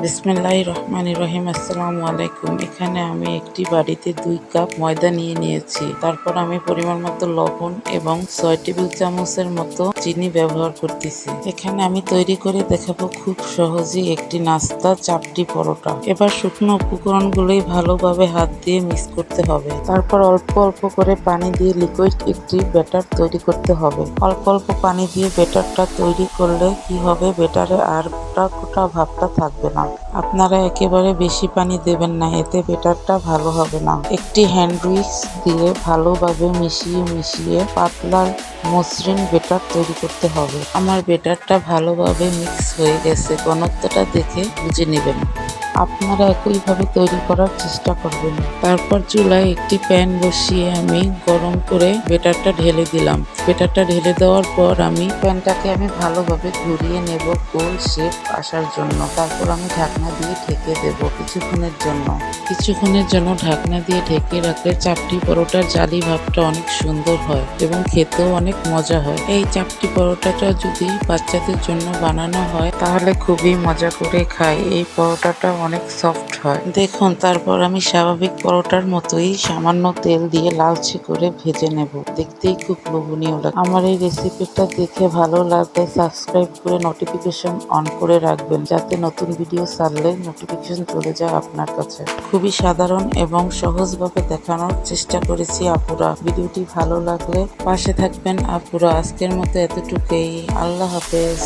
বিসমিল্লাহির রহমানির রহিম। আসসালামু আলাইকুম। এখানে আমি একটি বাড়িতে 2 কাপ ময়দা নিয়ে নিয়েছি। তারপর আমি পরিমাণ মতো লবণ এবং 6 টেবিল চামচের মতো চিনি ব্যবহার করতেছি। এখানে আমি তৈরি করে দেখাবো খুব সহজেই একটি নাস্তা চাপটি পরোটা। এবার শুকনো উপকরণগুলোই ভালোভাবে হাত দিয়ে মিক্স করতে হবে। তারপর অল্প অল্প করে পানি দিয়ে লিকুইড একটি ব্যাটার তৈরি করতে হবে। অল্প অল্প পানি দিয়ে ব্যাটারটা তৈরি করলে কি হবে, ব্যাটারে আর গোটা গোটা ভাবটা থাকবে না। আপনারা একেবারে বেশি পানি দেবেন না, এতে ব্যাটারটা ভালো হবে না। একটি হ্যান্ড উইক্স দিয়ে ভালোভাবে মিশিয়ে পাতলা মসৃণ ব্যাটার তৈরি করতে হবে। আমার ব্যাটারটা ভালোভাবে মিক্স হয়ে গেছে, ঘনত্বটা দেখে বুঝে নেবেন। আপনারা একইভাবে তৈরি করার চেষ্টা করবেন। তারপর চুলায় একটি প্যান বসিয়ে আমি গরম করে ব্যাটারটা ঢেলে দিলাম। ব্যাটারটা ঢেলে দেওয়ার পর আমি প্যানটাকে ভালোভাবে ঘুরিয়ে নেব গোল শেপ আসার জন্য। তারপর আমি ঢাকনা দিয়ে ঢেকে দেব কিছুক্ষণের জন্য ঢাকনা দিয়ে ঢেকে রাখলে চাপটি পরোটার জালি ভাবটা অনেক সুন্দর হয় এবং খেতেও অনেক মজা হয়। এই চাপটি পরোটাটা যদি বাচ্চাদের জন্য বানানো হয় তাহলে খুবই মজা করে খায়। এই পরোটাটা অনেক সফট হয়। দেখুন, তারপর আমি স্বাভাবিক পরোটার মতোই সামান্য তেল দিয়ে লালচে করে ভেজে নেব। দেখতেই খুব লোভনীয় লাগে। আমার এই রেসিপিটা দেখে ভালো লাগলে সাবস্ক্রাইব করে নোটিফিকেশন অন করে রাখবেন, যাতে নতুন ভিডিও ছাড়লে নোটিফিকেশন চলে যায় আপনার কাছে। খুবই সাধারণ এবং সহজভাবে দেখানোর চেষ্টা করেছি আপুরা। ভিডিওটি ভালো লাগলে পাশে থাকবেন আপুরা। আজকের মতো এতটুকুই। আল্লাহ হাফেজ।